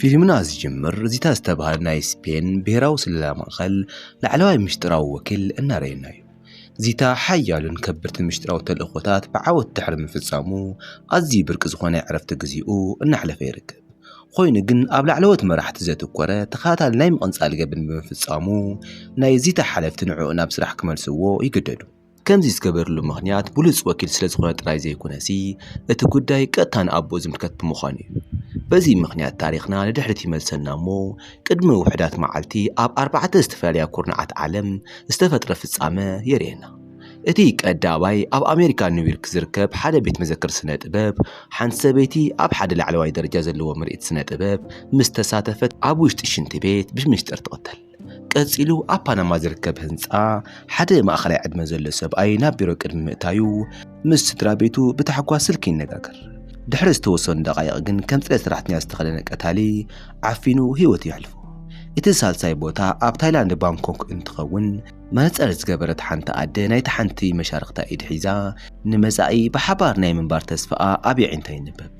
فيلمنا زجمر زيتا استبهر ناي سبين بهراو سلام أخل لعلواي مشتراو وكل النارينايو زيتا حيالن كبرت المشتراو تلأخوتات بعاود تحرم في السامو أزي بركز خوانا عرفت قزيقو النحلة فيركب خوين جن قبل علوت مرحت زيتو كورة تخاطر نايم أنصال قبل في السامو ناي زيتا حلفت نعونا بسرح كمال سوو يقددو كم زي سكبر له مغنيات بوليس وكيل سلس خونات راي زي كوناسي اتقداي قطان ابو زمتكت بمخاني بزي مغنيات تاريخنا لدحرتي ملسنا مو قدم وحدات معالتي اب 4 استفاليا كورنعات عالم استفتر فصامه يرينا اتيك اداواي اب امريكا نيويورك زركب حدا بيت مذكر سنه طباب حنت سبيتي اب حدا العلواي درجه زلو مرئت سنه طباب مستساتفت اب وشت شنت بيت بمشتر تقتل قصيلو أبانا ما زركب هنصا حدا ما أخلي عدم زل سبأي نابيرو قدم مئتايو مس سدرابيتو بتحقوا سلكي نقاقر دحرز توصن دقايق جن كم ثلاث راحتني استخدنك أتالي عفينو هيوتي يحلفو إتسال سايبوتا أب تايلاند بانكوك انتخون ما نتسألت قبرت حانتا أدي نايت حانتي مشارقتا إيد حيزا نمزائي بحبار ناي من بار تسفأ أبي عينتاي نبب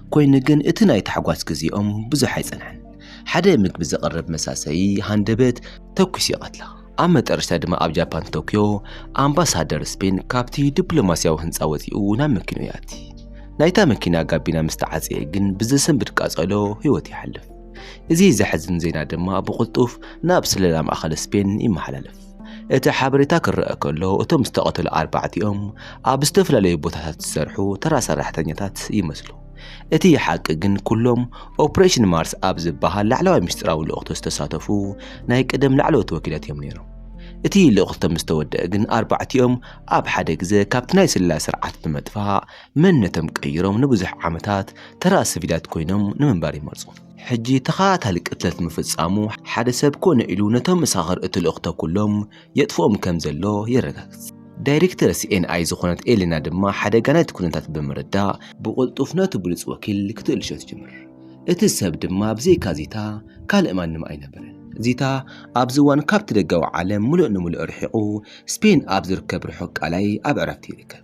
كوين جن إتناي تحقواس كزيهم بزو حيزنحن حدا مك بزقرب مساسي هاندبت توكسي قتلا أما ترشتا دما أب جابان طوكيو أمباسادر سبين كابتي دبلوماسيا وهنصاوزيو نامكينو ياتي نايتا مكينا قابينا مستعزي جن بزسن بدقاصلو هيوتي حلف إزي زحزن زينا دما بقلطوف نابس للام أخل سبين إما حلالف إتا حابريتا كرأ كله أتو مستقتل 4 يوم أب استفلالي بوتاتات تسرحو ترى سرحتانيتات يمسلو اتي حق جن كلهم اوبريشن مارس ابز بحال لعلوا مشتراو لوقت استساتفو ناي قدم لعلو توكيلات يمنيرو اتي لوقت مستودع جن 4 يوم اب حدا غزه كابتناي سلا سرعت بمدفع منتم قيروم نبزح عمتات ترى سفيدات كوينم نمنباري مرصو حجي تخات هالقتلت مفصامو حدا سب كون إلو نتم مساخر اتلوقت كلهم يطفوم كم زلو يرغاكس دايركتر CNI زخونت إلينا دما حدا قانات كونتات بمردا بقلطوفنات بوليس وكيل كتقلشت جمر اتساب دما بزي كازيتا كالإمان نم أي نبرن زيتا أبزوان كابت دقاو عالم ملؤ نملؤ رحقو سبين أبزر كبر حق علي أب عرفتي ركب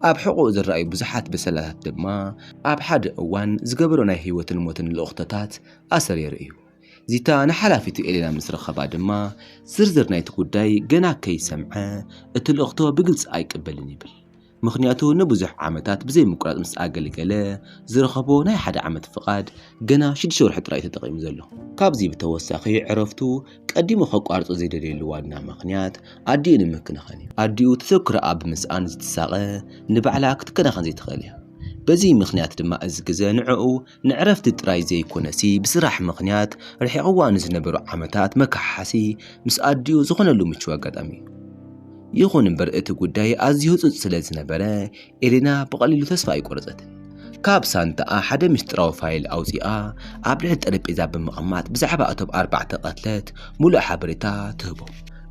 أب حقو ذر رأي بزحات بسلاتات دما أب حد أوان زقبرونا هيوة الموتن الأخطتات أسر يرئيو زيتا نحلافيتو إلينا مسرخة بعد ما زرزر نايت قداي جنا كي سمعه اتلوقتو بقلص أي قبلني بل مخنياتو نبزح عمتات بزي مقرات مس أقل قلا زرخبو ناي حدا عمت فقاد جنا شد شور حت رأيت تقيم زلو كابزي بتوساخي عرفتو قديمو خق عرضو زي دليل وادنا مخنيات عدين مكن خاني عديو تذكر أب مسآن زتساقه نبعلاك تكنا خان زي تخليها بزي مخنيات دما أزقزا نعقو نعرفت تراي زي كونسي بسراح مخنيات رح يقوان زنبرو عمتات مكحاسي مس أديو زخونلو مشوا قدامي يخون برقت قداي أزيو تسلل زنبرا إلينا بقليلو تسفا يقرزت كاب سانتا حدا مشتراو فايل أوزيقا عبلت قرب إذا بمقامات بزعبا أتوب 4 قتلات مولو حابريتا تهبو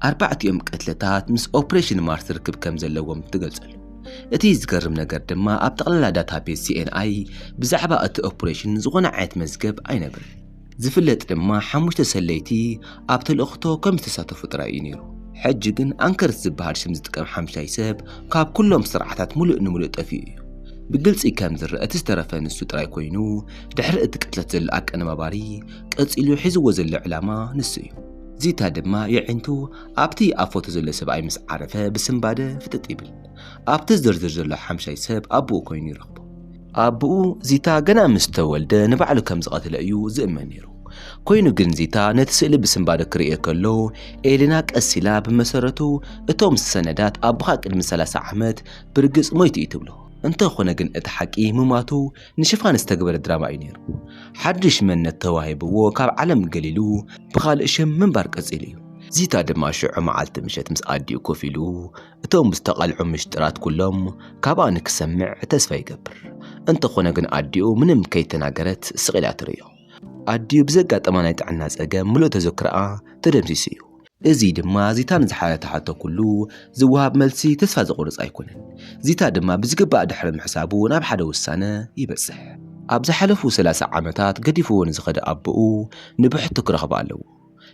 4 يوم قتلتات مس أوبريشن مارس ركب كم زلوهم تقلزلو اتي زقرم نقر دما اب تقلل داتابيس CNI بزعبا ات اوبريشن زغنا عيت مزقب اي نبر زفلت دما حموش تسليتي اب تلأختو كم تساتفو ترأي نيرو حجقن انكر زبهار شمز تقام حمشاي ساب كاب كلهم سرعتات ملؤ نملؤ طفيو بقلص كام زر اتسترفا نسو تراي كوينو دحر اتقتلت زلقاك انا مباري قصيلو حزو زل علامة نسيو زيتا دما يعنتو ابتي افوت زل سبعي مس عرفه بسنباده فتطيبل أبتز زرزر له حمشاي سب أبو كويني رغبو أبو زيتا جنا مستولده نبعلو كم زقات الأيو زئمنيرو كوينو جن زيتا نتسأل بسنبادة كريه كله إليناك السلا بمسارته اتوم السندات أبغاك المسلسة عمد برقص مويتي يتبلو انت خونا جن اتحكي مماتو نشفان استقبل الدراما عينيرو حدش من التواهب وكاب علم قليلو بخال اشم من بارك أزيليو زيتا دما شعو معالت مشت مس أديو كوفيلو اتو مستقلعو مشترات كلهم كابانك سمع تسفا يقبر انت خونا قن أديو منم كي تناقرت سغيلات ريو أديو بزقات أمانيت عنا سأقام ملو تذكرا تدمسيسيو ازي دما زيتا نزحالة حتى كلو زوهاب ملسي تسفا زغورز أيكونن زيتا دما بزقبا دحرم حسابو ناب حدا والسانة يبسح أبزا حلفو 3 عامتات قديفو نزغد أبقو نبح تكرخ بالو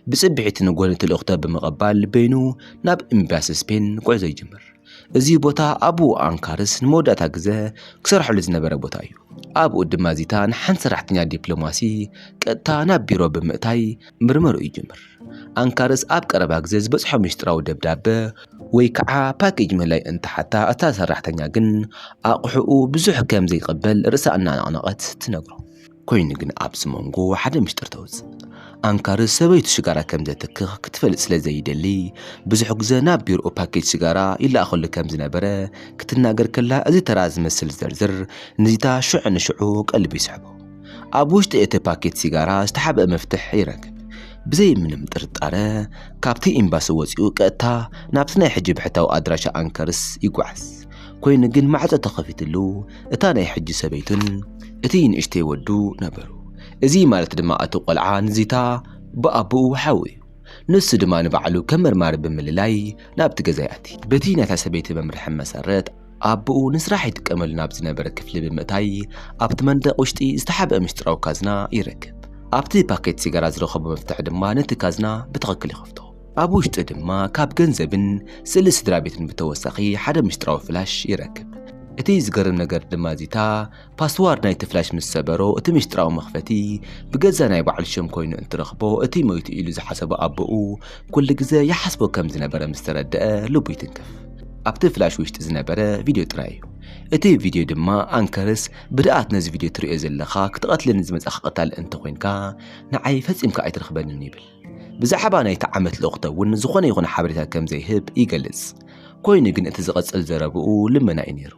بصبحت نقولت الأختة بمقبال بينو ناب إمباس سبين قعزة يجمر እዚ ቦታ አቡ አንካርስ ንመወዳእታ ግዜ ክሰርሐሉ ዝነበረ ቦታ እዩ ኣብኡ ድማ ዚታ ንሓንቲ ሰራሕተኛ ዲፕሎማሲ ቀጥታ ናብ ቢሮ ብምእታይ ምርመሩ ይጅምር አንካርስ ኣብ ቀረባ ግዜ ዝበፅሖ ምስጢራዊ ደብዳቤ ወይ ከዓ ፓኬጅ ምህላይ እንተሓታ እታ ሰራሕተኛ ግን ኣቑሑኡ ብዙሕ ከም ዘይቀበል ርእሳ እናነቕነቐት ትነግሮ ኮይኑ ግን ኣብ ስመንጎ ሓደ ምስጢር ተውፅእ አንካርስ ሰበይቱ ሽጋራ ከም ዘትክኽ ክትፈልጥ ስለ ዘይደሊ ብዙሕ ግዜ ናብ ቢሮኡ ፓኬጅ ሽጋራ ይለኣኸሉ ከም ዝነበረ ክትናገር ከላ እዚ ተራ ዝመስል ዘርዝር ንዚታ ሽዑ ንሽዑ ቀልቢ ይስሕቦ ኣብ ውሽጢ እቲ ፓኬጅ ሲጋራ ዝተሓበአ መፍትሕ ይረክብ ብዘይ ምንም ጥርጣረ ካብቲ ኤምባሲ ወፂኡ ቀጥታ ናብቲ ናይ ሕጂ ብሕታዊ ኣድራሻ አንካርስ ይጓዓዝ ኮይኑ ግን ማዕጾ ተኸፊትሉ እታ ናይ ሕጂ ሰበይቱን እቲ ንእሽተይ ወዱ ነበሩ እዚ ማለት ድማ እቲ ቆልዓ ንዚታ ብኣቡኡ ሓዊ እዩ ንሱ ድማ ንባዕሉ ከም መርማሪ ብምልላይ ናብቲ ገዛ ይኣቲ በቲ ናታ ሰበይቲ መምርሒ መሰረት ኣቡኡ ንስራሕ ይጥቀመሉ ናብ ዝነበረ ክፍሊ ብምእታይ ኣብቲ መንደቕ ውሽጢ ዝተሓበአ ምስጢራዊ ካዝና ይረክብ ኣብቲ ፓኬት ሲጋራ ዝረኸቦ መፍትሕ ድማ ነቲ ካዝና ብትኽክል ይኸፍቶ ኣብ ውሽጢ ድማ ካብ ገንዘብን ስእሊ ስድራ ቤትን ብተወሳኺ ሓደ ምስጢራዊ ፍላሽ ይረክብ እቲ ዝገርም ነገር ድማ ዚታ ፓስዋርድ ናይቲ ፍላሽ ምስ ሰበሮ እቲ ምስጢራዊ መኽፈቲ ብገዛ ናይ ባዕሉ ሽም ኮይኑ እንትረኽቦ እቲ ሞይቱ ኢሉ ዝሓሰቦ ኣቦኡ ኩሉ ግዜ ይሓስቦ ከም ዝነበረ ምስ ተረድአ ልቡ ይትንከፍ ኣብቲ ፍላሽ ውሽጢ ዝነበረ ቪድዮ ጥራይ እዩ እቲ ቪድዮ ድማ አንካርስ ብድኣት ነዚ ቪድዮ ትሪኦ ዘለኻ ክትቐትልኒ ዝመፅኻ ቀታሊ እንተኮይንካ ንዓይ ፈፂምካ ኣይትረኽበንን ይብል ብዛዕባ ናይቲ ዓመት ልእኽቶ እውን ዝኾነ ይኹን ሓበሬታ ከም ዘይህብ ይገልጽ ኮይኑ ግን እቲ ዝቐፅል ዘረብኡ ልመና እዩ ነይሩ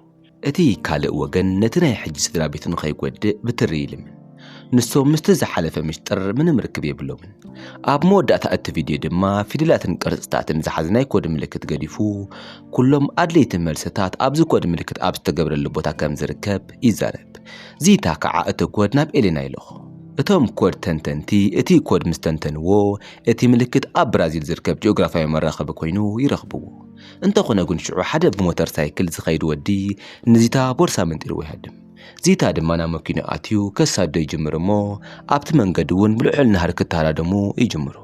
እቲ ካልእ ወገን ነቲ ናይ ሕጂ ስድራ ቤት ንኸይጎድእ ብትሪ ይልምን ንሶም ምስቲ ዝሓለፈ ምስጢር ምንም ርክብ የብሎምን ኣብ መወዳእታ እቲ ቪድዮ ድማ ፊደላትን ቅርጽታትን ዝሓዘ ናይ ኮድ ምልክት ገዲፉ ኩሎም ኣድለይቲ መልስታት ኣብዚ ኮድ ምልክት ኣብ ዝተገብረሉ ቦታ ከም ዝርከብ ይዛረብ ዚታ ከዓ እቲ ኮድ ናብ ኤሌና ይልኹ እቶም ኮድ ተንተንቲ እቲ ኮድ ምስ ተንተንዎ እቲ ምልክት ኣብ ብራዚል ዝርከብ ጂኦግራፊያዊ መራኸቢ ኮይኑ ይረኽብዎ እንተኾነ ግን ሽዑ ሓደ ብሞተር ሳይክል ዝኸይድ ወዲ ንዚታ ቦርሳ መንጢሩ ይሃድም ዚታ ድማ ናብ መኪና ኣትዩ ከሳዶ ይጅምር እሞ ኣብቲ መንገዲ እውን ብልዑል ናህር ክተሃዳደሙ ይጅምሩ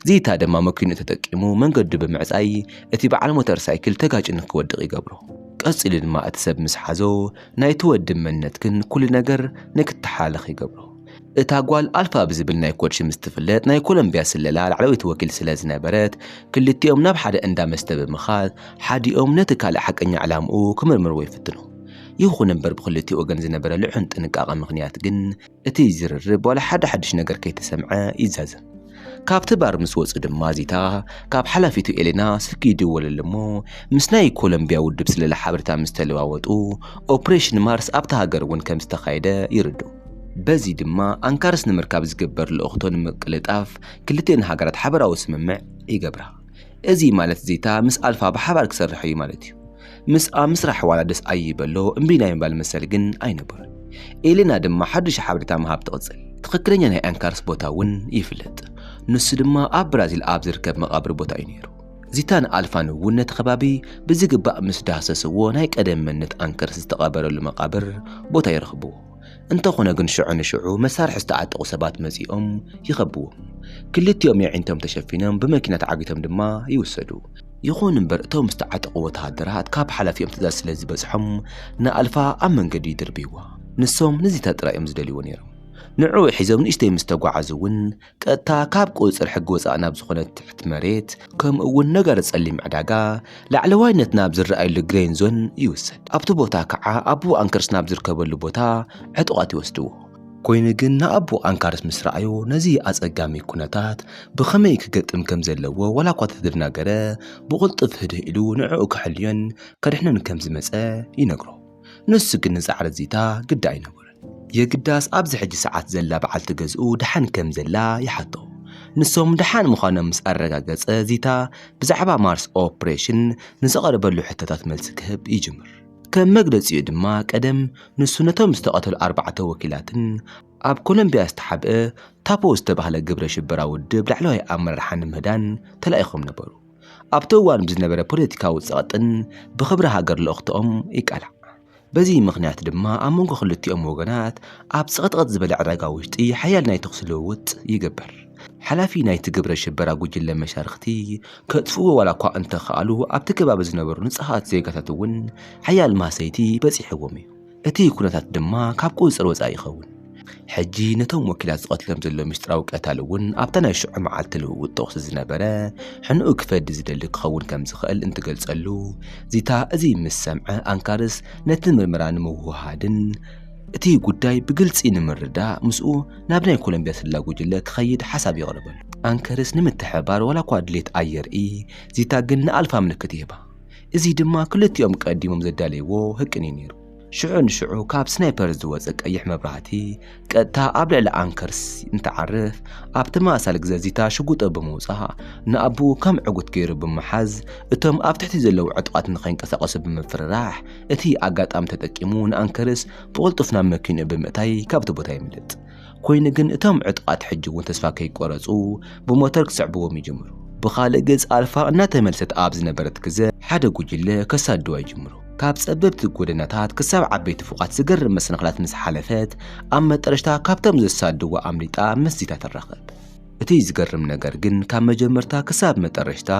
ዚታ ድማ መኪና ተጠቂሙ መንገዲ ብምዕጻይ እቲ በዓል ሞተር ሳይክል ተጋጭን ክወድቕ ይገብሮ ቀፂሉ ድማ እቲ ሰብ ምስ ሓዞ ናይቲ ወዲ መንነት ግን ኩሉ ነገር ንክትሓላለኽ ይገብሮ እታ ጓል ኣልፋ ብዝብል ናይ ኮድ ሽም ዝትፍለጥ ናይ ኮሎምቢያ ስለላ ላዕለወይቲ ወኪል ስለ ዝነበረት ክልቲኦም ናብ ሓደ እንዳ መስተ ብምኻድ ሓዲኦም ነቲ ካልእ ሓቀኛ ዕላምኡ ክምርምርዎ ይፍትኑ ይኹን እምበር ብክልቲኡ ወገን ዝነበረ ልዑል ጥንቃቐ ምኽንያት ግን እቲ ዝርርብ ዋላ ሓደ ሓድሽ ነገር ከይተሰምዐ ይዛዘም ካብቲ ባር ምስ ወፁ ድማ ዚታ ካብ ሓላፊቱ ኤሌና ስልኪ ይድወለሉ እሞ ምስ ናይ ኮሎምቢያ ውድብ ስለላ ሓበሬታ ምስ ተለዋወጡ ኦፕሬሽን ማርስ ኣብቲ ሃገር እውን ከም ዝተኻየደ ይርድኡ በዚ ድማ አንካርስ ንምርካብ ዝግበር ልእኽቶ ንምቅልጣፍ ክልቲአን ሃገራት ሓበራዊ ስምምዕ ይገብራ እዚ ማለት ዚታ ምስ ኣልፋ ብሓባር ክሰርሕ እዩ ማለት እዩ ምስ ምስራሕ ዋላ ደስ ኣይበሎ እምቢና ይባል መሰል ግን ኣይነበረን ኤሌና ድማ ሓድሽ ሓበሬታ ምሃብ ትቕፅል ትኽክለኛ ናይ አንካርስ ቦታ እውን ይፍለጥ ንሱ ድማ ኣብ ብራዚል ኣብ ዝርከብ መቃብር ቦታ እዩ ነይሩ ዚታን ኣልፋን እውን ነቲ ከባቢ ብዝግባእ ምስ ዳሰስዎ ናይ ቀደም መንነት አንካርስ ዝተቐበረሉ መቃብር ቦታ ይረኽብዎ እንተኾነ ግን ሽዑ ንሽዑ መሳርሒ ዝተዓጠቑ ሰባት መጺኦም ይኸብዎም ክልቲኦም የዒንቶም ተሸፊኖም ብመኪና ተዓጊቶም ድማ ይውሰዱ ይኹን እምበር እቶም ዝተዓጠቑ ወተሃደራት ካብ ሓላፊኦም ትእዛዝ ስለ ዝበፅሖም ንኣልፋ ኣብ መንገዲ ይድርብይዋ ንሶም ንዚታ ጥራዮም ዝደልይዎ ነይሮም ንዑ ሒዞም ንእሽተይ ምስ ተጓዓዙ እውን ቀጥታ ካብ ቁፅር ሕጊ ወፃእ ናብ ዝኾነ ትሕቲ መሬት ከምኡ እውን ነገር ጸሊም ዕዳጋ ላዕለዋይነት ናብ ዝረኣየሉ ግሬን ዞን ይውሰድ ኣብቲ ቦታ ከዓ ኣቡ አንካርስ ናብ ዝርከበሉ ቦታ ዕጡቓት ይወስድዎ ኮይኑ ግን ንኣቡ አንካርስ ምስ ረኣዩ ነዚ ኣጸጋሚ ኩነታት ብኸመይ ክገጥም ከም ዘለዎ ዋላ እኳ ተደናገረ ብቕልጡፍ ህድህ ኢሉ ንዕኡ ክሕልዮን ከድሕነን ከም ዝመፀ ይነግሮ ንሱ ግን ንፃዕሪ ዚታ ግዳ ኣይነበረን የግዳስ ኣብዚ ሕጂ ሰዓት ዘላ በዓልቲ ገዝኡ ድሓን ከም ዘላ ይሓቶ ንሶም ድሓን ምዃኖም ምስ ኣረጋገፀ ዚታ ብዛዕባ ማርስ ኦፕሬሽን ንዘቐረበሉ ሕቶታት መልሲ ክህብ ይጅምር ከም መግለፂኡ ድማ ቀደም ንሱ ነቶም ዝተቐተሉ 4 ወኪላትን ኣብ ኮሎምቢያ ዝተሓብአ ታፖ ዝተባህለ ግብረ ሽበራ ውድብ ላዕለዋይ ኣመራርሓ ንምህዳን ተላኢኾም ነበሩ ኣብቲ እዋን ብዝነበረ ፖለቲካዊ ፀቕጥን ብኽብሪ ሃገር ልእኽቶኦም ይቃልዕ በዚ ምኽንያት ድማ ኣብ መንጎ ክልቲኦም ወገናት ኣብ ፀቕጥቕጥ ዝበለ ዕዳጋ ውሽጢ ሓያል ናይ ተኽሲ ልውውጥ ይግበር ሓላፊ ናይቲ ግብረ ሽበራ ጉጅለ መሻርክቲ ከጥፍዎ ዋላ እኳ እንተኸኣሉ ኣብቲ ከባቢ ዝነበሩ ንጹሃት ዜጋታት እውን ሓያል ማሰይቲ በፂሕዎም እዩ። እቲ ኩነታት ድማ ካብ ቁፅር ወፃኢ ይኸውን። ሕጂ ነቶም ወኪላት ዝቐትሎም ዘሎ ምስጢራዊ ቀታሊ እውን ኣብታ ናይ ሽዑ መዓልቲ ልውውጥ ተቑሲ ዝነበረ ሕኑኡ ክፈዲ ዝደሊ ክኸውን ከም ዝኽእል እንትገልጸሉ ዚታ እዚ ምስ ሰምዐ ኣንካርስ ነቲ ምርመራ ንምውህሃድን እቲ ጉዳይ ብግልፂ ንምርዳእ ምስኡ ናብ ናይ ኮሎምብያ ስላ ጉጅለ ክኸይድ ሓሳብ ይቕርበሉ። ኣንካርስ ንምትሕብባር ዋላ እኳ ድሌት ኣየርኢ ዚታ ግን ንኣልፋ ምልክት ይህባ። እዚ ድማ ክልቲኦም ቀዲሞም ዘዳለይዎ ህቅን እዩ ነይሩ። ሽዑ ንሽዑ ካብ ስናይፐር ዝወፅእ ቀይሕ መብራህቲ ቀጥታ ኣብ ልዕሊ ኣንካርስ እንትዓርፍ ኣብቲ ማእሳል ግዜ ዚታ ሽጉጦ ብምውፃእ ንኣቡኡ ከም ዕጉት ገይሩ ብምሓዝ እቶም ኣብ ትሕቲ ዘለዉ ዕጡቓት ንኸይንቀሳቐሱ ብምፍርራሕ እቲ ኣጋጣሚ ተጠቂሙ ንኣንካርስ ብቕልጡፍ ናብ መኪንኡ ብምእታይ ካብቲ ቦታ ይምልጥ። ኮይኑ ግን እቶም ዕጡቓት ሕጂ እውን ተስፋ ከይቆረፁ ብሞተር ክስዕብዎም ይጅምሩ። ብኻልእ ገጽ ኣልፋ እናተመልሰት ኣብ ዝነበረት ግዜ ሓደ ጉጅለ ከሳድዋ ይጅምሩ። ካብ ጸበብቲ ጎደናታት ክሳብ ዓበይቲ ፎቓት ዝገርም መሰናኽላት ምስ ሓለፈት ኣብ መጠረሽታ ካብቶም ዘሳድዋ ኣምሊጣ ምስ ዚታ ትራኸብ። እቲ ዝገርም ነገር ግን ካብ መጀመርታ ክሳብ መጠረሽታ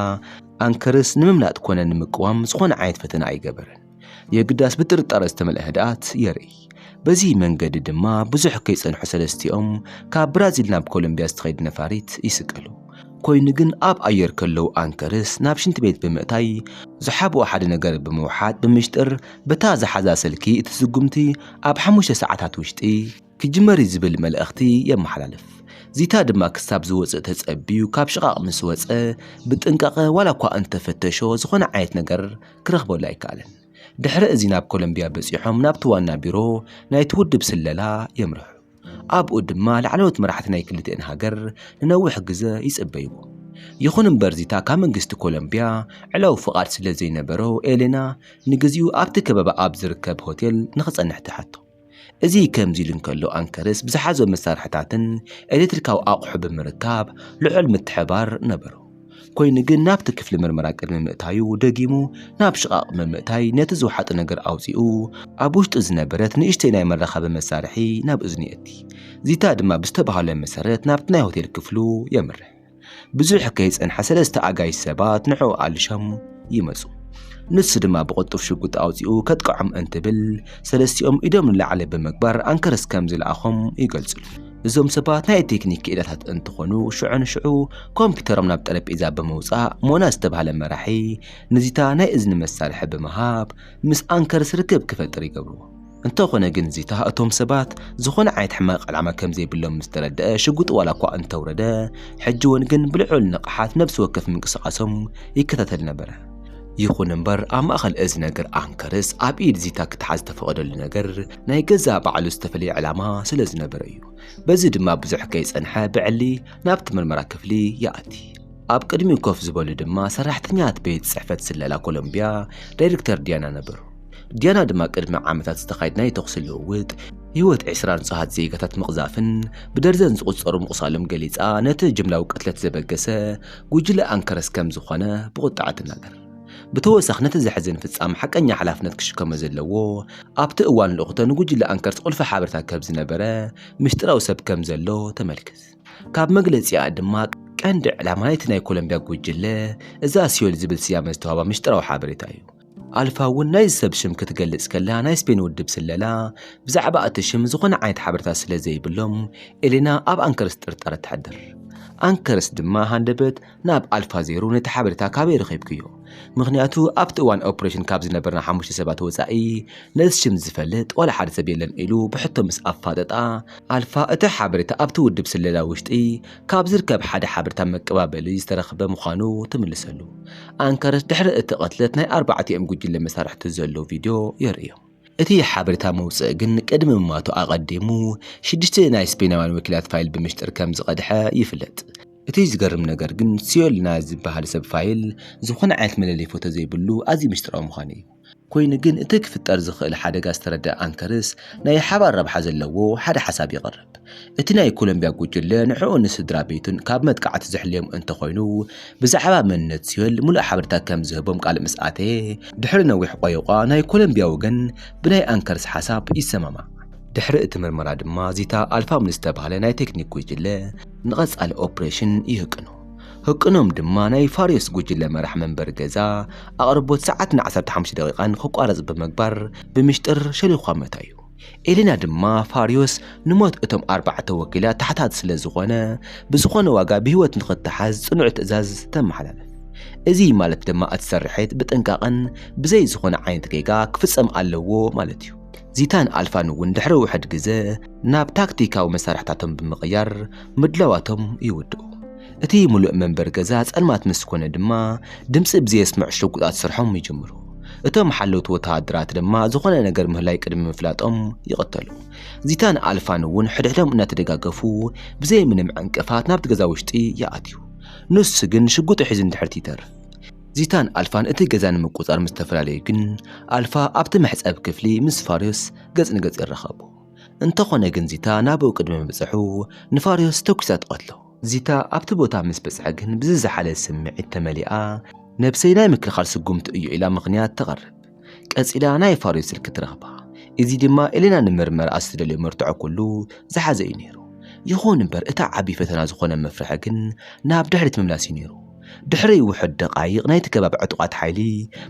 ኣንካርስ ንምምላጥ ኮነ ንምቅዋም ዝኾነ ዓይነት ፈተና ኣይገበረን። የግዳስ ብጥርጣረ ዝተመልአ ህድኣት የርኢ። በዚ መንገዲ ድማ ብዙሕ ከይጸንሑ ሰለስቲኦም ካብ ብራዚል ናብ ኮሎምብያ ዝተኸይድ ነፋሪት ይስቀሉ። ኮይኑ ግን ኣብ ኣየር ከለዉ ኣንካርስ ናብ ሽንቲ ቤት ብምእታይ ዝሓብኦ ሓደ ነገር ብምውሓጥ ብምሽጥር በታ ዝሓዛ ስልኪ እቲ ስጉምቲ ኣብ 5 ሰዓታት ውሽጢ ክጅመር ዝብል መልእኽቲ የመሓላልፍ። ዚታ ድማ ክሳብ ዝወፅእ ተጸቢዩ ካብ ሽቓቕ ምስ ወፀ ብጥንቃቐ ዋላ እኳ እንተፈተሾ ዝኾነ ዓይነት ነገር ክረኽበሉ ኣይከኣለን። ድሕሪ እዚ ናብ ኮሎምብያ በፂሖም ናብቲ ዋና ቢሮ ናይቲ ውድብ ስለላ የምርሑ። ኣብኡ ድማ ላዕለዎት መራሕቲ ናይ ክልቲአን ሃገር ንነዊሕ ግዜ ይጽበይዎ። ይኹን እምበር ዚታ ካብ መንግስቲ ኮሎምብያ ዕላው ፍቓድ ስለ ዘይነበሮ ኤሌና ንግዚኡ ኣብቲ ከበባ ኣብ ዝርከብ ሆቴል ንኽጸንሕ ትሓቶ። እዚ ከምዚ ኢሉ እንከሎ ኣንካርስ ብዝሓዞ መሳርሕታትን ኤሌክትሪካዊ ኣቑሑ ብምርካብ ልዑል ምትሕባር ነበሮ። ኮይኑ ግን ናብቲ ክፍሊ ምርመራ ቅድሚ ምእታዩ ደጊሙ ናብ ሽቓቕ ምምእታይ ነቲ ዝወሓጡ ነገር ኣውፂኡ ኣብ ውሽጡ ዝነበረት ንእሽተይ ናይ መራኸቢ መሳርሒ ናብ እዝኒ የእቲ። ዚታ ድማ ብዝተባህለ መሰረት ናብቲ ናይ ሆቴል ክፍሉ የምርሕ። ብዙሕ ከይጸንሐ 3 ኣጋይሽ ሰባት ንዕኡ ኣልሾም ይመፁ። ንሱ ድማ ብቕልጡፍ ሽጉጥ ኣውፂኡ ከጥቅዖም እንትብል ሰለስቲኦም ኢዶም ንላዕሊ ብምግባር ኣንካርስ ከም ዝለኣኾም ይገልጽሉ። እዞም ሰባት ናይ ቴክኒክ ክእለታት እንትኾኑ ሽዑ ንሽዑ ኮምፒተሮም ናብ ጠረጴዛ ብምውፃእ ሞና ዝተባህለ መራሒ ንዚታ ናይ እዝኒ መሳርሒ ብምሃብ ምስ ኣንካርስ ርክብ ክፈጥር ይገብርዎ። እንተኾነ ግን ዚታ እቶም ሰባት ዝኾነ ዓይነት ሕማቕ ዕላማ ከም ዘይብሎም ምስ ተረድአ ሽጉጥ ዋላ እኳ እንተውረደ ሕጂ እውን ግን ብልዑል ንቕሓት ነብሲ ወከፍ ምንቅስቓሶም ይከታተል ነበረ። ይኹን እምበር ኣብ ማእኸል እዚ ነገር ኣንካርስ ኣብ ኢድ ዚታ ክትሓዝ ተፈቐደሉ ነገር ናይ ገዛ ባዕሉ ዝተፈለየ ዕላማ ስለ ዝነበረ እዩ። በዚ ድማ ብዙሕ ከይጸንሐ ብዕሊ ናብቲ ምርመራ ክፍሊ ይኣቲ። ኣብ ቅድሚኡ ኮፍ ዝበሉ ድማ ሰራሕተኛት ቤት ጽሕፈት ስለላ ኮሎምብያ ዳይሬክተር ዲያና ነበሩ። ዲያና ድማ ቅድሚ ዓመታት ዝተኻየድ ናይ ተኹሲ ልውውጥ ህይወት 20 ንጹሃት ዜጋታት ምቕዛፍን ብደርዘን ዝቑጸሩ ምቑሳሎም ገሊጻ ነቲ ጅምላዊ ቅትለት ዘበገሰ ጉጅለ ኣንካርስ ከም ዝኾነ ብቁጣዕ ትናገር። ብተወሳኺ ነቲ ዘሕዝን ፍጻመ ሓቀኛ ሓላፍነት ክሽከመ ዘለዎ ኣብቲ እዋን ልእኹቶ ንጉጅለ ኣንካርስ ቁልፊ ሓበሬታ ከም ዝነበረ ምስጢራዊ ሰብ ከም ዘሎ ተመልክት። ካብ መግለጺኣ ድማ ቀንዲ ዕላማ ናይቲ ናይ ኮሎምብያ ጉጅለ እዛ ሲዮል ዝብል ስያመ ዝተዋህባ ምስጢራዊ ሓበሬታ እዩ። ኣልፋ እውን ናይ ሰብ ሽም ክትገልጽ ከላ ናይ ስፔን ውድብ ስለላ ብዛዕባ እቲ ሽም ዝኾነ ዓይነት ሓበሬታ ስለ ዘይብሎም ኤሌና ኣብ ኣንካርስ ጥርጣረ ትሕድር። ኣንካርስ ድማ ሃንደበት ናብ ኣልፋ ዜሮ ነቲ ሓበሬታ ካበይ ረኺብክዮ? ምክንያቱ ኣብቲ እዋን ኦፕሬሽን ካብ ዝነበርና 5 ሰባት ወፃኢ ነዚ ሽም ዝፈልጥ ዋላ ሓደ ሰብ የለን ኢሉ ብሕቶ ምስ ኣፋጠጣ ኣልፋ እቲ ሓበሬታ ኣብቲ ውድብ ስለላ ውሽጢ ካብ ዝርከብ ሓደ ሓበሬታ መቀባበሊ ዝተረኸበ ምዃኑ ትምልሰሉ። ኣንካርስ ድሕሪ እቲ ቅትለት ናይ 4 ጉጅለ መሳርሕቲ ዘሎ ቪድዮ የርእዮም። እቲ ሓበሬታ መውፅእ ግን ቅድሚ ምማቱ ኣቐዲሙ 6 ናይ ስፔናውያን ወኪላት ፋይል ብምሽጥር ከም ዝቐድሐ ይፍለጥ። እቲ ዝገርም ነገር ግን ሲዮልና ዝበሃል ሰብ ፋይል ዝኾነ ዓይነት መለለይ ፎቶ ዘይብሉ ኣዝዩ ምስጢራዊ ምዃኑ እዩ። ኮይኑ ግን እቲ ክፍጠር ዝኽእል ሓደጋ ዝተረድአ ኣንካርስ ናይ ሓባር ረብሓ ዘለዎ ሓደ ሓሳብ ይቐርብ። እቲ ናይ ኮሎምብያ ጉጅለ ንዕኡ ንስድራ ቤቱን ካብ መጥቃዕቲ ዘሕልዮም እንተኾይኑ ብዛዕባ መንነት ሲዮል ሙሉእ ሓበሬታ ከም ዝህቦም ቃል ምስ ኣተየ ድሕሪ ነዊሕ ቆይቋ ናይ ኮሎምብያ ወገን ብናይ ኣንካርስ ሓሳብ ይሰማማዕ። ድሕሪ እቲ ምርመራ ድማ ዚታ ኣልፋ ምስ ተባሃለ ናይ ቴክኒክ ጉጅለ ንቐጻሊ ኦፕሬሽን ይህቅኑ ህቅኖም ድማ ናይ ፋሪዮስ ጉጅለ መራሕ መንበር ገዛ ኣቕርቦት ሰዓት 15 ደቂቃን ክቋረጽ ብምግባር ብምሽጥር ሸሊኾም መታዩ ኤሊና ድማ ፋሪዮስ ንሞት እቶም 4 ወኪላት ታሕታት ስለ ዝኾነ ብዝኾነ ዋጋ ብህይወት ንኽትሓዝ ጽኑዕ ትእዛዝ ተመሓላለፍ እዚ ማለት ድማ እትሰርሐት ብጥንቃቐን ብዘይ ዝኾነ ዓይነት ጌጋ ክፍጸም ኣለዎ ማለት እዩ ዚታን ኣልፋን እውን ድሕሪ ውሕድ ግዜ ናብ ታክቲካዊ መሳርሕታቶም ብምቕያር ምድላዋቶም ይውድኡ እቲ ሙሉእ መንበር ገዛ ጸልማት ምስ ኮነ ድማ ድምፂ ብዘይስምዕ ሽጉጣት ስርሖም ይጅምሩ እቶም ሓለውት ወተሃደራት ድማ ዝኾነ ነገር ምህላይ ቅድሚ ምፍላጦም ይቕተሉ ዚታን ኣልፋን እውን ሕድሕዶም እናተደጋገፉ ብዘይ ምንም ዕንቅፋት ናብቲ ገዛ ውሽጢ ይኣትዩ ንሱ ግን ሽጉጥ ሒዙ እንድሕርቲ ይተርፍ ዚታን ኣልፋን እቲ ገዛ ንምቁጻር ምስ ተፈላለዩ ግን ኣልፋ ኣብቲ መሕጸብ ክፍሊ ምስ ፋሪዮስ ገጽ ንገጽ ይራኸቡ እንተኾነ ግን ዚታ ናብኡ ቅድሚ ምብጽሑ ንፋሪዮስ ተኩሳ ትቐትሎ ዚታ ኣብቲ ቦታ ምስ በጽሐ ግን ብዝዝሓለ ስምዒት ተመሊኣ ነብሰይ ናይ ምክልኻል ስጉምቲ እዩ ኢላ ምኽንያት ተቐርብ ቀጺላ ናይ ፋሪዮስ ስልኪ ትረኽባ እዚ ድማ ኤሌና ንምርመራ ዝተደልዮ መርትዖ ኩሉ ዝሓዘ እዩ ነይሩ ይኹን እምበር እታ ዓብዪ ፈተና ዝኾነ መፍርሒ ግን ናብ ድሕሪት ምምላስ እዩ ነይሩ ድሕሪ ውሕድ ደቓይቕ ናይቲ ከባቢ ዕጡቓት ሓይሊ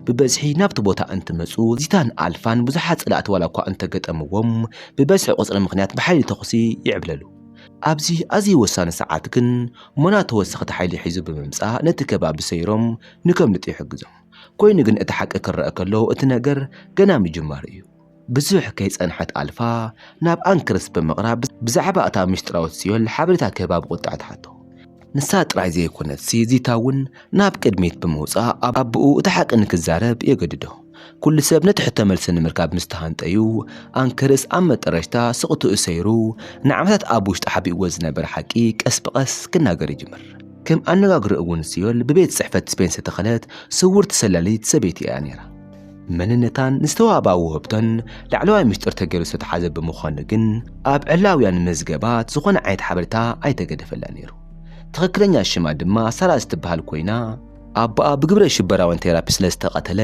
ብበዝሒ ናብቲ ቦታ እንትመጹ ዚታን ኣልፋን ብዙሓት ጽላእቲ ዋላ እኳ እንተገጠምዎም ብበዝሒ ቁጽሪ ምኽንያት ብሓይሊ ተኹሲ ይዕብለሉ ኣብዚ ኣዝዩ ወሳኒ ሰዓት ግን ሞና ተወሰኽቲ ሓይሊ ሒዙ ብምምጻእ ነቲ ከባቢ ሰይሮም ንከምልጡ ይሕግዞም ኮይኑ ግን እቲ ሓቂ ክረአ ከሎ እቲ ነገር ገና ምጅማር እዩ ብዙሕ ከይጸንሐት ኣልፋ ናብ ኣንክርስ ብምቕራብ ብዛዕባ እታ ምስጢራዊት ሲዮል ሓበሬታ ከባቢ ቁጥዕ ትሓቶ ንሳ ጥራይ ዘይኮነትሲ ዚታ እውን ናብ ቅድሚት ብምውጻእ ኣቦኡ እቲ ሓቂ ንክዛረብ የገድዶ ኩሉ ሰብ ነቲ ሕቶ መልሲ ንምርካብ ምስተሃንጠዩ ኣንክርስ ኣብ መጠረሽታ ስቕትኡ ሰይሩ ንዓመታት ኣብ ውሽጢ ሓቢእዎ ዝነበረ ሓቂ ቀስ ብቐስ ክናገር ይጅምር ከም ኣነጋግሩ እውን ሲዮል ብቤት ጽሕፈት ስፔን ዝተኸለት ስውርቲ ሰላሊት ሰበይቲ እያ ነይራ መንነታን ንዝተዋባእ ውህብቶን ላዕለዋይ ምስጢር ተገይሩ ዝተሓዘ ብምዃኑ ግን ኣብ ዕላውያን መዝገባት ዝኾነ ዓይነት ሓበሬታ ኣይተገደፈላ ነይሩ ትኽክለኛ ሽማ ድማ ሳራ ዝተብሃል ኮይና ኣባኣ ብግብረ ሽበራውያን ቴራፒ ስለ ዝተቐተለ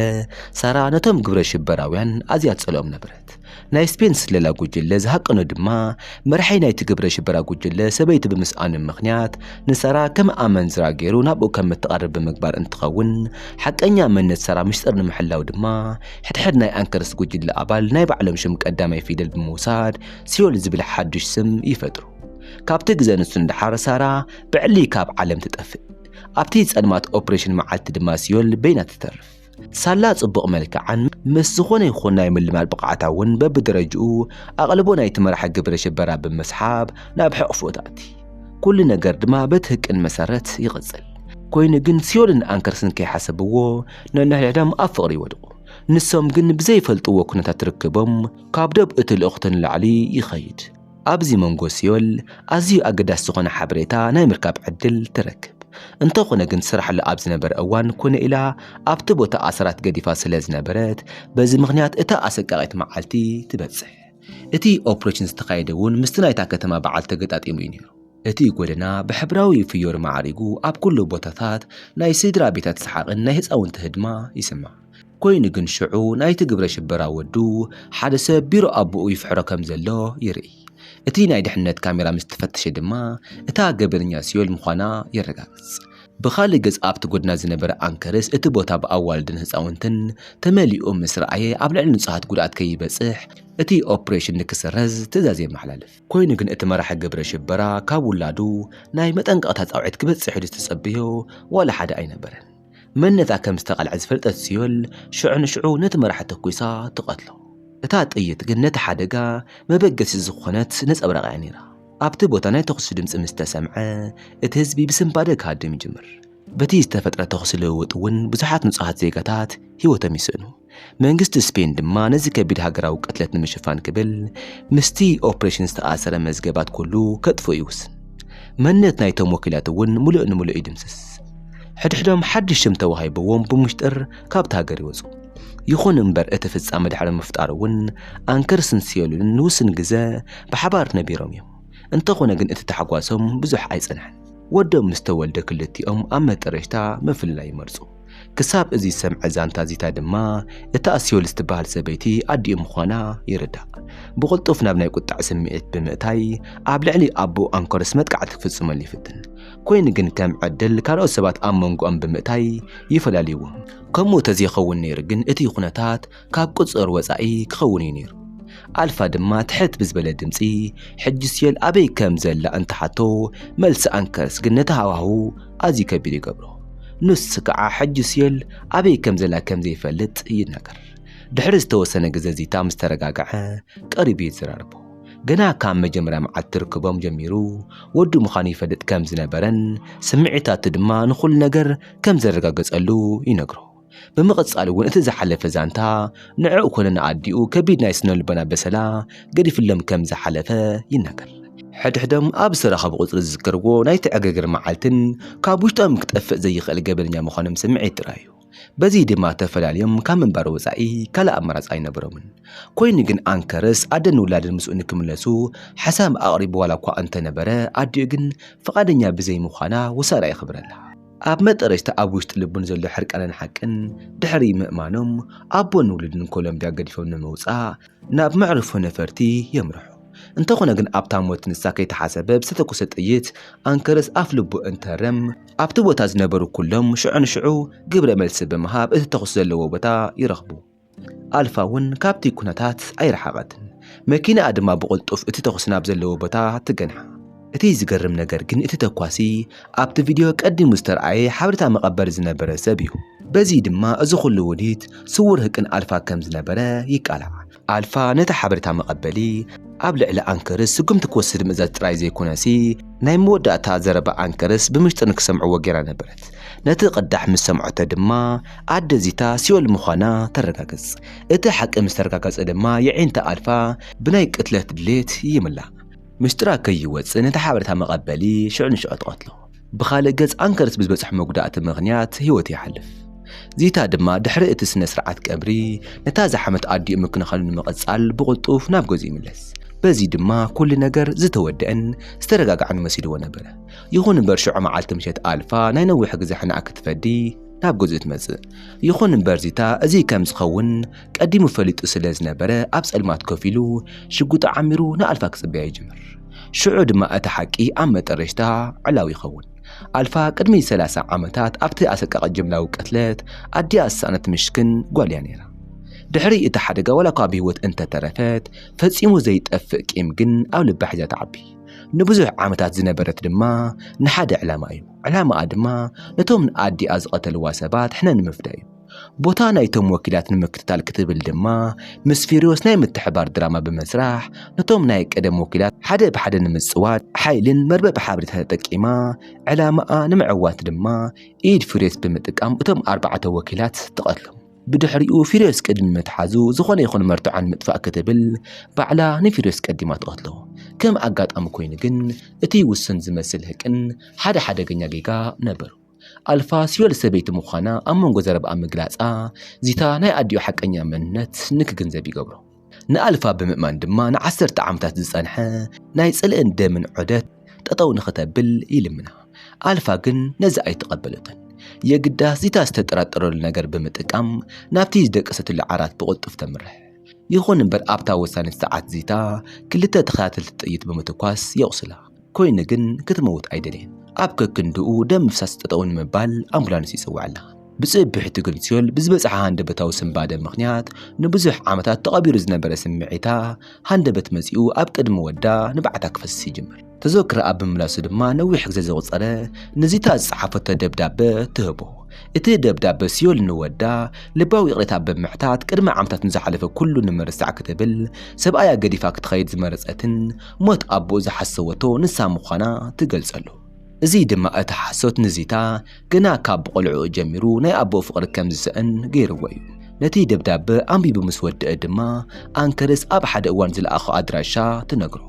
ሳራ ነቶም ግብረ ሽበራውያን ኣዝያ ጸልኦም ነበረት ናይ ስፔን ስለላ ጉጅለ ዝሃቀኖ ድማ መርሐይ ናይቲ ግብረ ሽበራ ጉጅለ ሰበይቲ ብምስኣኑ ምኽንያት ንሳራ ከም ኣመንዝራ ገይሩ ናብኡ ከም እትቐርብ ብምግባር እንትኸውን ሓቀኛ መንነት ሳራ ምስጢር ንምሕላው ድማ ሕድሕድ ናይ ኣንከርስ ጉጅለ ኣባል ናይ ባዕሎም ሽም ቀዳማይ ፊደል ብምውሳድ ሲዮል ዝብል ሓዱሽ ስም ይፈጥሩ ካብቲ ግዜ ንሱ እንድሓር ሳራ ብዕሊ ካብ ዓለም ትጠፍእ ኣብቲ ጸልማት ኦፕሬሽን መዓልቲ ድማ ሲዮል በይና ትተርፍ ሳላ ጽቡቕ መልክዓን ምስ ዝኾነ ይኹን ናይ ምልማል ብቕዓታ እውን በብደረጅኡ ኣቕልቦ ናይቲ መራሒ ግብረ ሽበራ ብምስሓብ ናብ ሕቑፉ ተኣቲ ኩሉ ነገር ድማ በቲ ህቅን መሰረት ይቕጽል ኮይኑ ግን ሲዮልን ኣንከርስን ከይሓሰብዎ ነንሕድሕዶም ኣብ ፍቕሪ ይወድቑ ንሶም ግን ብዘይፈልጥዎ ኩነታት ርክቦም ካብ ደብ እቲ ልእኽቲ ንላዕሊ ይኸይድ ኣብዚ መንጎ ሲዮል ኣዝዩ ኣገዳሲ ዝኾነ ሓበሬታ ናይ ምርካብ ዕድል ትረክብ እንተኾነ ግን ስራሕላ ኣብ ዝነበረ እዋን ኮነ ኢላ ኣብቲ ቦታ ኣስራት ገዲፋ ስለ ዝነበረት በዚ ምኽንያት እታ ኣሰቃቒት መዓልቲ ትበጽሕ እቲ ኦፕሬሽን ዝተኻየደ እውን ምስቲ ናይታ ከተማ በዓል ተገጣጢሙ እዩ ነይሩ እቲ ጎደና ብሕብራዊ ፍዮር ማዕሪጉ ኣብ ኩሉ ቦታታት ናይ ስድራ ቤታት ሰሓቕን ናይ ህፃውንቲ ህድማ ይስማዕ ኮይኑ ግን ሽዑ ናይቲ ግብረ ሽበራ ወዱ ሓደ ሰብ ቢሮ ኣቦኡ ይፍሕሮ ከም ዘሎ ይርኢ እቲ ናይ ድሕነት ካሜራ ምስ ተፈተሸ ድማ እታ ገበነኛ ሲዮል ምዃና የረጋግጽ ብኻልእ ገጽ ኣብቲ ጎድና ዝነበረ ኣንከርስ እቲ ቦታ ብኣዋልድን ህፃውንትን ተመሊኡ ምስ ረኣየ ኣብ ልዕሊ ንጹሃት ጉድኣት ከይበጽሕ እቲ ኦፕሬሽን ንክስረዝ ትእዛዝ የመሓላልፍ ኮይኑ ግን እቲ መራሒ ግብረ ሽበራ ካብ ውላዱ ናይ መጠንቀቕታ ጻውዒት ክበጽሕ ኢሉ ዝተጸብዮ ዋላ ሓደ ኣይነበረን መንነታ ከም ዝተቐልዐ ዝፈልጠት ሲዮል ሽዑ ንሽዑ ነቲ መራሒ ተኲሳ ትቐትሎ እታ ጥይት ግን ነቲ ሓደጋ መበገሲ ዝኾነት ነጸብራቕ እያ ነይራ ኣብቲ ቦታ ናይ ተኹሲ ድምፂ ምስ ተሰምዐ እቲ ህዝቢ ብስምባደ ክሃድም ይጅምር በቲ ዝተፈጥረ ተኹሲ ልውውጥ እውን ብዙሓት ንጹሃት ዜጋታት ህይወቶም ይስእኑ መንግስቲ ስፔን ድማ ነዚ ከቢድ ሃገራዊ ቅትለት ንምሽፋን ክብል ምስቲ ኦፕሬሽን ዝተኣሰረ መዝገባት ኩሉ ከጥፎ ይውስን መንነት ናይቶም ወኪላት እውን ሙሉእ ንሙሉእ ይድምስስ ሕድሕዶም ሓድሽ ሽም ተዋሂብዎም ብምሽጥር ካብቲ ሃገር ይወፁ ይኹን እምበር እቲ ፍጻመ ድሕሪ ምፍጣር እውን ኣንከርስን ሲዮልን ንውስን ግዜ ብሓባር ነቢሮም እዮም እንተኾነ ግን እቲ ተሓጓሶም ብዙሕ ኣይጸንሐን ወዶም ምስተወልደ ክልቲኦም ኣብ መጠረሽታ መፍልላይ ይመርጹ ክሳብ እዚ ሰምዐ ዛንታ ዚታ ድማ እታ ኣስዮል ዝተባህል ሰበይቲ ኣዲኡ ምዃና ይርዳእ ብቕልጡፍ ናብ ናይ ቁጣዕ ስምዒት ብምእታይ ኣብ ልዕሊ ኣቦ ኣንኮረስ መጥቃዕቲ ክፍጽመሉ ይፍትን ኮይኑ ግን ከም ዕድል ካልኦት ሰባት ኣብ መንጎኦም ብምእታይ ይፈላልይዎም ከምኡ ተዘይኸውን ነይሩ ግን እቲ ኩነታት ካብ ቁጽር ወጻኢ ክኸውን እዩ ነይሩ ኣልፋ ድማ ትሕት ብዝበለ ድምፂ ሕጂ ስየል ኣበይ ከም ዘላ እንተሓቶ መልሲ ኣንከረስ ግን ነቲ ሃዋህው ኣዝዩ ከቢድ ይገብሮ ንስ ከዓ ሕጂ ስየል ኣበይ ከም ዘላ ከም ዘይፈልጥ ይናገር ድሕሪ ዝተወሰነ ግዜ ዚታ ምስ ተረጋግዐ ቀሪቡ ይዘራርቦ ገና ካብ መጀመርያ መዓልቲ ርክቦም ጀሚሩ ወዱ ምዃኑ ይፈልጥ ከም ዝነበረን ስምዒታቱ ድማ ንኹሉ ነገር ከም ዘረጋገጸሉ ይነግሮ ብምቕጻል እውን እቲ ዝሓለፈ ዛንታ ንዕኡ ኮነ ንኣዲኡ ከቢድ ናይ ስነ ልቦና በሰላ ገዲፍሎም ከም ዝሓለፈ ይናገር ሕድሕዶም ኣብ ዝተረኸቡ ቁፅሪ ዝዝክርዎ ናይቲ ዕግርግር መዓልትን ካብ ውሽጦም ክጠፍእ ዘይኽእል ገበነኛ ምዃኖም ስምዒት ጥራዩ በዚ ድማ ተፈላለዮም ካብ ምንባር ወጻኢ ካልእ ኣማራፂ ኣይነበሮምን ኮይኑ ግን ኣንከረስ ኣደን ውላድን ምስኡ ንክምለሱ ሓሳብ ኣቕሪቡ ዋላ እኳ እንተነበረ ኣዲኡ ግን ፈቓደኛ ብዘይምዃና ውሳዳ ይኽብረላ ኣብ መጠረሽታ ኣብ ውሽጢ ልቡን ዘሎ ሕርቃንን ሓቅን ድሕሪ ምእማኖም ኣቦን ውልድን ኮሎምብያ ገዲፎም ንምውፃእ ናብ መዕርፎ ነፈርቲ የምርሑ እንተኾነ ግን ኣብታ ሞት ንሳ ከይተሓሰበ ብዝተተኮሰ ጥይት ኣንከረስ ኣፍ ልቡ እንተረም ኣብቲ ቦታ ዝነበሩ ኩሎም ሽዑ ንሽዑ ግብረ መልሲ ብምሃብ እቲ ተኹስ ዘለዎ ቦታ ይረኽቡ ኣልፋ እውን ካብቲ ኩነታት ኣይረሓቐትን መኪና ድማ ብቕልጡፍ እቲ ተኹስ ናብ ዘለዎ ቦታ ትገንሓ እቲ ዝገርም ነገር ግን እቲ ተኳሲ ኣብቲ ቪድዮ ቀዲሙ ዝተረኣየ ሓበሬታ መቐበሊ ዝነበረ ሰብ እዩ በዚ ድማ እዚ ኩሉ ውዲት ስውር ህቅን ኣልፋ ከም ዝነበረ ይቃላዕ ኣልፋ ነቲ ሓበሬታ መቐበሊ ኣብ ልዕሊ ኣንከረስ ስጉምቲ ክወስድ ምእዛዝ ጥራይ ዘይኮነሲ ናይ መወዳእታ ዘረባ ኣንከረስ ብምሽጢር ንክሰምዕዎ ጌራ ነበረት ነቲ ቅዳሕ ምስ ሰምዖቶ ድማ ኣደ ዚታ ሲኦል ምዃና ተረጋገጽ እቲ ሓቂ ምስ ተረጋገጸ ድማ የዒንታ ኣልፋ ብናይ ቅትለት ድሌት ይምላእ ምስጢራ ከይወፅእ ነቲ ሓበሬታ መቐበሊ ሽዑ ንሽዑ ተቐትሎ ብኻልእ ገጽ ኣንከረስ ብዝበጽሖ መጉዳእቲ ምኽንያት ህይወቱ ይሓልፍ ዚታ ድማ ድሕሪ እቲ ስነ ስርዓት ቀብሪ ነታ ዝሓመት ኣዲኡ ምክንኻሉ ንምቕጻል ብቕልጡፍ ናብ ገዝኡ ይምለስ በዚ ድማ ኩሉ ነገር ዝተወደአን ዝተረጋግዐን መሲልዎ ነበረ ይኹን እምበር ሽዑ መዓልቲ ምሸት ኣልፋ ናይ ነዊሕ ግዜ ሕናዕ ክትፈዲ ናብ ገዝኡ ትመጽእ ይኹን እምበር ዚታ እዚ ከም ዝኸውን ቀዲሙ ፈሊጡ ስለ ዝነበረ ኣብ ጸልማት ኮፍ ኢሉ ሽጉጡ ዓሚሩ ንኣልፋ ክጽበያ ይጅምር ሽዑ ድማ እቲ ሓቂ ኣብ መጠረሽታ ዕላዊ ይኸውን ኣልፋ ቅድሚ 30 ዓመታት ኣብቲ ኣሰቃቂ ጅምላዊ ቅትለት ኣዲኣ ዝሰኣነት ምሽክን ጓል እያ ነይራ ድሕሪ እቲ ሓደጋ ዋላ እኳ ብሂወት እንተተረፈት ፈጺሙ ዘይጠፍእ ቂም ግን ኣብ ልባ ሒዛ ተዓቢ ንብዙሕ ዓመታት ዝነበረት ድማ ንሓደ ዕላማ እዩ ዕላማኣ ድማ ነቶም ንኣዲኣ ዝቐተልዋ ሰባት ሕነ ንምፍዳይ እዩ ቦታ ናይቶም ወኪላት ንምክትታል ክትብል ድማ ምስ ፊርዮስ ናይ ምትሕባር ድራማ ብምስራሕ ነቶም ናይ ቀደም ወኪላት ሓደ ብሓደ ንምጽዋት ሓይልን መርበብ ሓበሬታ ተጠቂማ ዕላማኣ ንምዕዋት ድማ ኢድ ፊርዮስ ብምጥቃም እቶም 4 ወኪላት ተቐትሎም ብድሕሪኡ ፊርዮስ ቅድሚ መትሓዙ ዝኾነ ይኹን መርትዖን ምጥፋእ ክትብል ባዕላ ንፊርዮስ ቀዲማ ተቐትሎ ከም ኣጋጣሚ ኮይኑ ግን እቲ ውስን ዝመስል ህቅን ሓደ ሓደገኛ ጌጋ ነበሩ ኣልፋ ሲኦል ሰበይቲ ምዃና ኣብ መንጎ ዘረብኣ ምግላጻ ዚታ ናይ ኣዲኡ ሓቀኛ መንነት ንክግንዘብ ይገብሮ ንኣልፋ ብምእማን ድማ ን10 ዓመታት ዝጸንሐ ናይ ጽልእን ደምን ዑደት ጠጠው ንኽተብል ይልምና ኣልፋ ግን ነዚ ኣይተቐበለትን የግዳስ ዚታ ዝተጠራጠረሉ ነገር ብምጥቃም ናብቲ ዝደቀሰትሉ ዓራት ብቕልጡፍ ተምርሕ ይኹን እምበር ኣብታ ወሳኒት ሰዓት ዚታ ክልተ ተኸታተልቲ ጥይት ብምትኳስ የቑስላ ኮይኑ ግን ክትመውት ኣይደልየን ኣብ ከክንድኡ ደም ምፍሳስ ጠጠው ንምባል ኣምቡላንስ ይጽዋዓላ ብጽብሕቲ ግን ሲኦል ብዝበጽሐ ሃንደበታዊ ስንባደ ምኽንያት ንብዙሕ ዓመታት ተቐቢሩ ዝነበረ ስምዒታ ሃንደበት መጺኡ ኣብ ቅድሚ ወዳ ንባዕታ ክፈስስ ይጅምር ተዘክራ ኣብ ምላሱ ድማ ነዊሕ ግዜ ዘቑፀረ ንዚታ ዝጸሓፈቶ ደብዳቤ ትህቦ እቲ ደብዳቤ ሲኦል ንወዳ ልባዊ ቅሬታ ብምሕታት ቅድሚ ዓመታት ንዝሓለፈ ኩሉ ንምርሳዕ ክትብል ሰብኣያ ገዲፋ ክትኸይድ ዝመረፀትን ሞት ኣቦኡ ዝሓሰወቶ ንሳ ምዃና ትገልጸሉ እዚ ድማ እቲ ሓሶት ንዚታ ገና ካብ ቆልዑ ጀሚሩ ናይ ኣቦኡ ፍቕሪ ከም ዝስእን ገይርዎ እዩ ነቲ ደብዳቤ ኣንቢቡ ምስ ወድአ ድማ ኣንከረስ ኣብ ሓደ እዋን ዝለኣኾ ኣድራሻ ትነግሮ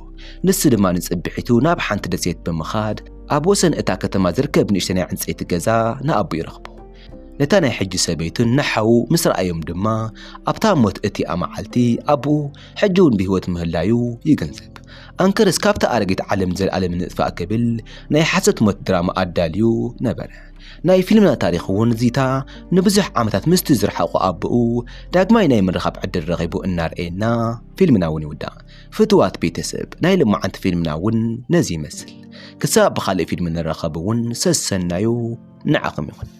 ንስ ድማ ንጽብሒቱ ናብ ሓንቲ ደሴት ብምኻድ ኣብ ወሰን እታ ከተማ ዝርከብ ንእሽተይ ናይ ዕንጨይቲ ገዛ ንኣቦ ይረኽቦ ነታ ናይ ሕጂ ሰበይቱን ንሓው ምስ ረኣዮም ድማ ኣብታ ሞት እቲ መዓልቲ ኣቦኡ ሕጂ እውን ብሂወት ምህላዩ ይገንዘብ أنكرس كابتا أرجت علم زل علم نطفاء قبل ناي حسد موت دراما أداليو نبره ناي فيلمنا تاريخون زيتا نبزح عمتات مستزرحة وأبقو داقماي ناي من رخب عد الرغيبو النار إينا فيلمنا وني ودا فتوات بيتسب ناي لما عند فيلمنا ون نزي مسل كساب بخالي فيلمنا الرخب ون سسنايو نعقم يخون